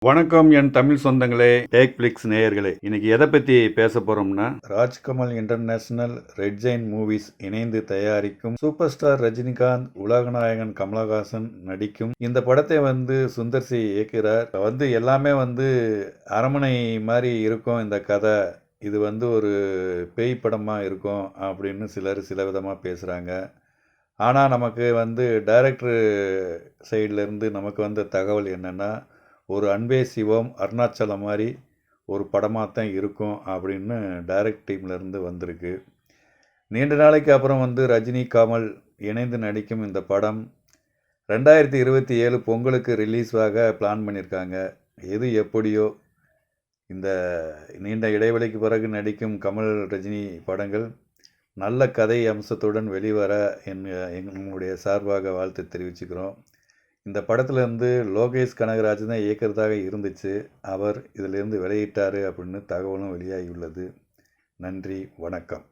வணக்கம் என் தமிழ் சொந்தங்களே, டேக்ஃப்ளிக்ஸ் நேயர்களே. இன்னைக்கு எதை பற்றி பேச போகிறோம்னா, Rajkamal international red Jain movies இணைந்து தயாரிக்கும் சூப்பர் ஸ்டார் ரஜினிகாந்த், உலகநாயகன் கமலஹாசன் நடிக்கும் இந்த படத்தை சுந்தர் சி இயக்குகிறார். எல்லாமே அரண்மனை மாதிரி இருக்கும் இந்த கதை. இது ஒரு பேய் படமாக இருக்கும் அப்படின்னு சிலர் சில விதமாக பேசுகிறாங்க. ஆனால் நமக்கு டைரக்டர் சைட்லேருந்து நமக்கு வந்த தகவல் என்னென்னா, ஒரு அன்பே சிவம், அருணாச்சலம் மாதிரி ஒரு படமாக தான் இருக்கும் அப்படின்னு டைரக்ட் டீம்லேருந்து வந்திருக்கு. நீண்ட நாளைக்கு அப்புறம் ரஜினி, கமல் இணைந்து நடிக்கும் இந்த படம் 2027 பொங்கலுக்கு ரிலீஸ் ஆக பிளான் பண்ணியிருக்காங்க. எது எப்படியோ, இந்த நீண்ட இடைவெளிக்கு பிறகு நடிக்கும் கமல், ரஜினி படங்கள் நல்ல கதை அம்சத்துடன் வெளிவர எங்களுடைய சார்பாக வாழ்த்து தெரிவிச்சுக்கிறோம். இந்த படத்துலேருந்து லோகேஷ் கனகராஜ் தான் இயக்கிறதாக இருந்துச்சு. அவர் இதிலிருந்து விலகிட்டார் அப்படின்னு தகவலும் வெளியாகியுள்ளது. நன்றி, வணக்கம்.